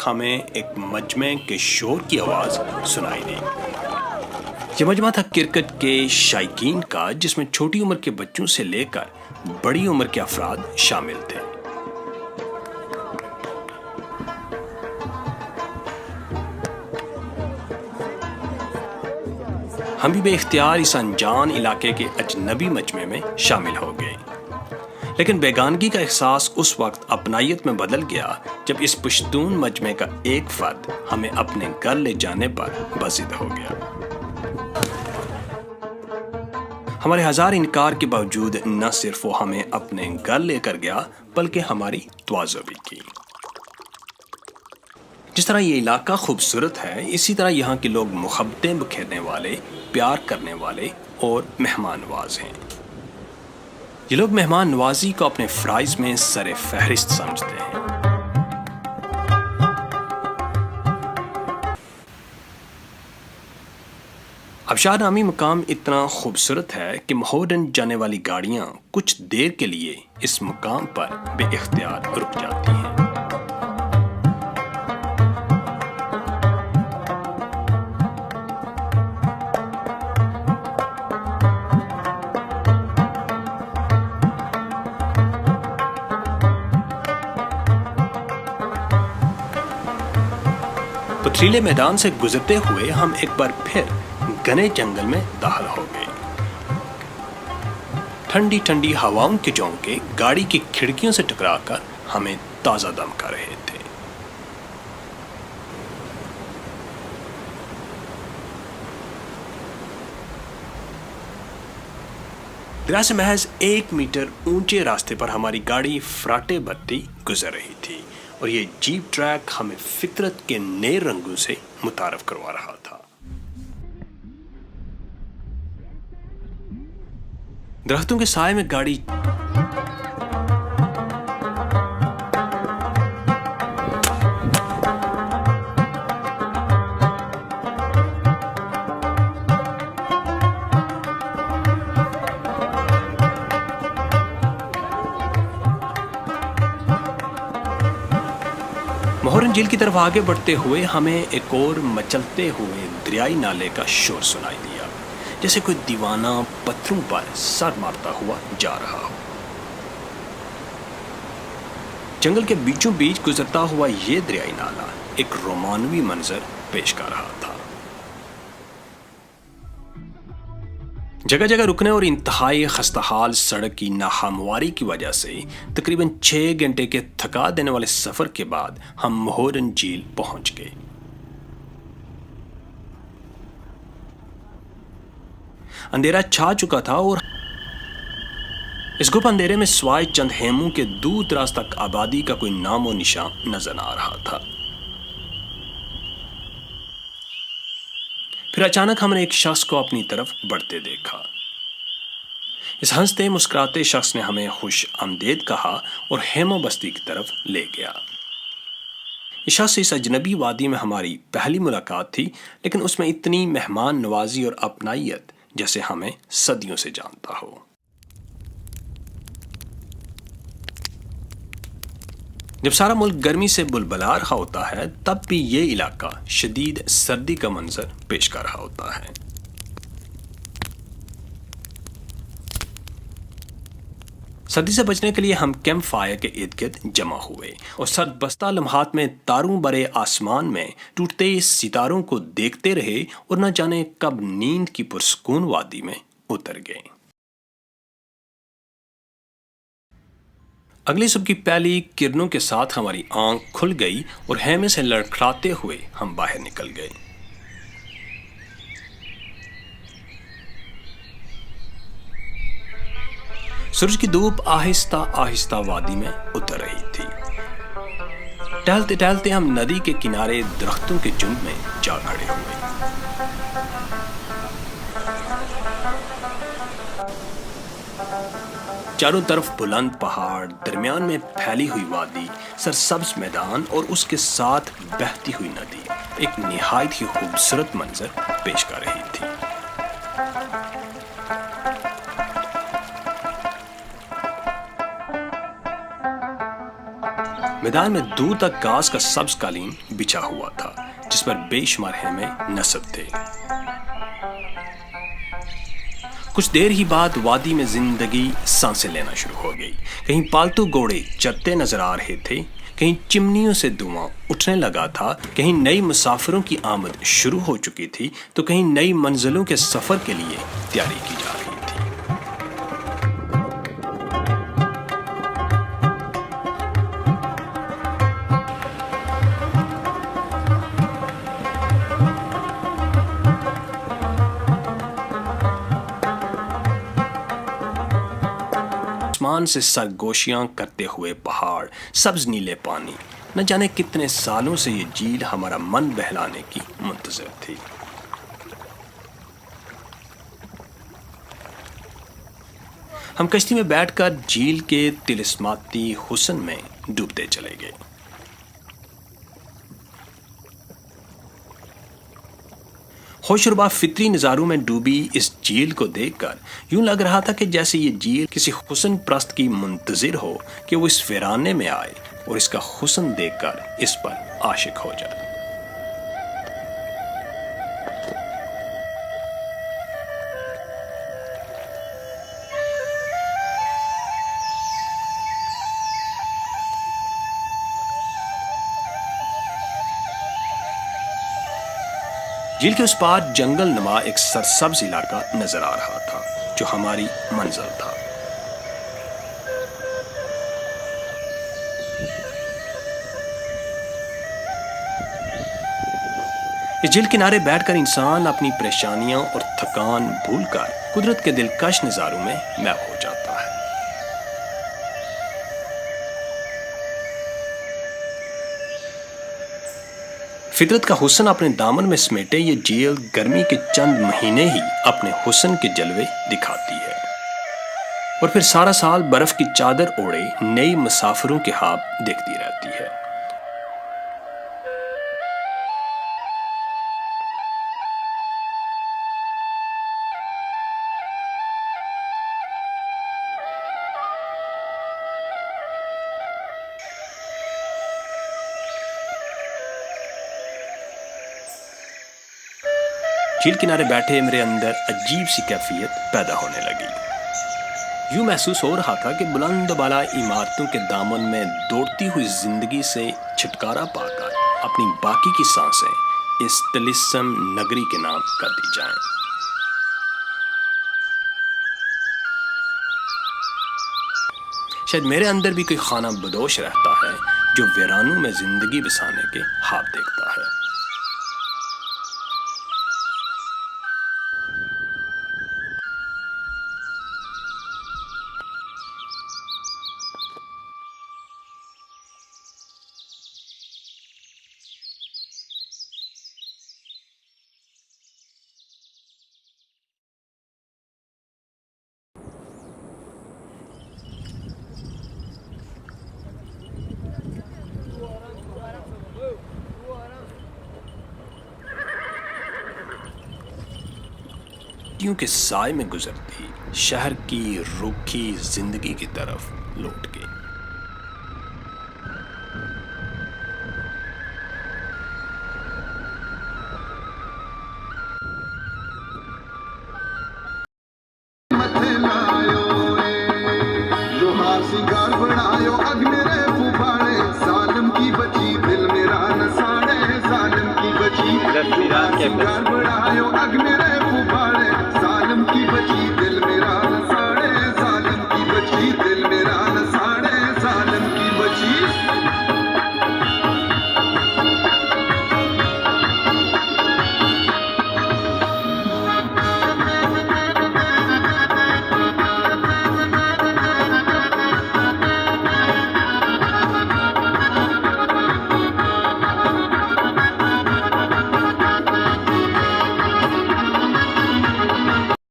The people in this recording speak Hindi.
हमें एक मजमे के शोर की आवाज़ सुनाई दी। ये मजमा था क्रिकेट के शायकीन का, जिसमें छोटी उम्र के बच्चों से लेकर बड़ी उम्र के अफराद शामिल थे। हम भी बेख्तियार इस अनजान इलाके के अजनबी मजमे में शामिल हो गए, लेकिन बेगानगी का एहसास उस वक्त अपनायत में बदल गया जब इस पुश्तून मजमे का एक फर्द हमें अपने घर ले जाने पर बज़िद हो गया। हमारे हजार इनकार के बावजूद न सिर्फ वो हमें अपने घर लेकर गया, बल्कि हमारी तवाज़ो भी की। जिस तरह ये इलाका खूबसूरत है, इसी तरह यहाँ के लोग मुहब्बतें बिखेरने वाले, प्यार करने वाले और मेहमान नवाज हैं। ये लोग मेहमान नवाजी को अपने फ़राइज़ में सरे फहरिस्त समझते हैं। आबशार नामी मकाम इतना खूबसूरत है कि मोहरन जाने वाली गाड़ियां कुछ देर के लिए इस मकाम पर बेइख्तियार रुक जाती हैं। पथरीले मैदान से गुजरते हुए हम एक बार फिर घने जंगल में दाखिल हो गए। ठंडी ठंडी हवाओं के झोंके गाड़ी की खिड़कियों से टकराकर हमें ताजा दम कर रहे थे। दरिया से महज 1 मीटर ऊंचे रास्ते पर हमारी गाड़ी फराटे भरती गुजर रही थी और ये जीप ट्रैक हमें फितरत के नए रंगों से मुतारफ करवा रहा था। दरख्तों के साए में गाड़ी मोहरन झील की तरफ आगे बढ़ते हुए हमें एक और मचलते हुए दरियाई नाले का शोर सुनाई दिया, जैसे कोई दीवाना पत्थरों पर सर मारता हुआ जा रहा हो। जंगल के बीचों बीच गुजरता हुआ ये दरियाई नाला एक रोमानवी मंजर पेश कर रहा था। जगह जगह रुकने और इंतहाई खस्ताहाल सड़क की नाहमवारी की वजह से तकरीबन 6 घंटे के थका देने वाले सफर के बाद हम मोहरन झील पहुंच गए। अंधेरा छा चुका था और इस गुप अंधेरे में स्वाय चंद हेमों के दूर दराज तक आबादी का कोई नामो निशान नजर आ रहा था। फिर अचानक हमने एक शख्स को अपनी तरफ बढ़ते देखा। इस हंसते मुस्कुराते शख्स ने हमें खुश आमदेद कहा और हेमो बस्ती की तरफ ले गया। इस शख्स से इस अजनबी वादी में हमारी पहली मुलाकात थी, लेकिन उसमें इतनी मेहमान नवाजी और अपनायत जैसे हमें सदियों से जानता हो। जब सारा मुल्क गर्मी से बुलबुला रहा होता है, तब भी ये इलाका शदीद सर्दी का मंजर पेश कर रहा होता है। सर्दी से बचने के लिए हम कैंप फायर के इर्द गिर्द जमा हुए और सर्द बस्ता लम्हात में तारों भरे आसमान में टूटते सितारों को देखते रहे और न जाने कब नींद की पुरसकून वादी में उतर गए। अगली सुबह की पहली किरणों के साथ हमारी आंख खुल गई और हेमे से लड़खड़ाते हुए हम बाहर निकल गए। सूरज की धूप आहिस्ता आहिस्ता वादी में उतर रही थी। टहलते टहलते हम नदी के किनारे दरख्तों के झुंड में जा खड़े हुए। चारों तरफ बुलंद पहाड़, दरमियान में फैली हुई वादी, सरसब्ज मैदान और उसके साथ बहती हुई नदी एक निहायत ही खूबसूरत मंजर पेश कर रही थी। मैदान में दूर तक घास का सब्ज कालीन बिछा हुआ था जिस पर बेशुमार हेमे नस्ब थे। कुछ देर ही बाद वादी में जिंदगी सांसें लेना शुरू हो गई। कहीं पालतू घोड़े चरते नजर आ रहे थे, कहीं चिमनियों से धुआं उठने लगा था, कहीं नई मुसाफिरों की आमद शुरू हो चुकी थी तो कहीं नई मंजिलों के सफर के लिए तैयारी की जा रही थी। आसमान से सरगोशियां करते हुए पहाड़, सब्ज नीले पानी, न जाने कितने सालों से ये झील हमारा मन बहलाने की मुंतज़िर थी। हम कश्ती में बैठकर झील के तिलिस्माती हुस्न में डूबते चले गए। होशरुबा फित्री नज़ारों में डूबी इस झील को देखकर यूं लग रहा था कि जैसे ये झील किसी हुस्न प्रस्त की मुंतजिर हो कि वो इस वीराने में आए और इसका हुस्न देखकर इस पर आशिक हो जाए। झील के उस पार जंगल नुमा एक सरसब्ज इलाका नजर आ रहा था जो हमारी मंजिल था। इस झील किनारे बैठकर इंसान अपनी परेशानियां और थकान भूलकर कुदरत के दिलकश नजारों में महव हो जाता है। फितरत का हुस्न अपने दामन में समेटे ये झील गर्मी के चंद महीने ही अपने हुस्न के जलवे दिखाती है और फिर सारा साल बर्फ की चादर ओढ़े नई मुसाफिरों के ख्वाब देखती रहती है। झील किनारे बैठे मेरे अंदर अजीब सी कैफियत पैदा होने लगी। यूं महसूस हो रहा था कि बुलंद बाला इमारतों के दामन में दौड़ती हुई जिंदगी से छुटकारा पाकर अपनी बाकी की सांसें इस तिलिस्म नगरी के नाम कर दी जाएं। शायद मेरे अंदर भी कोई खाना बदोश रहता है जो वीरानों में जिंदगी बसाने के ख्वाब देखता है। पत्तियों के साए में गुजरती शहर की रूखी जिंदगी की तरफ लौट के ईरान के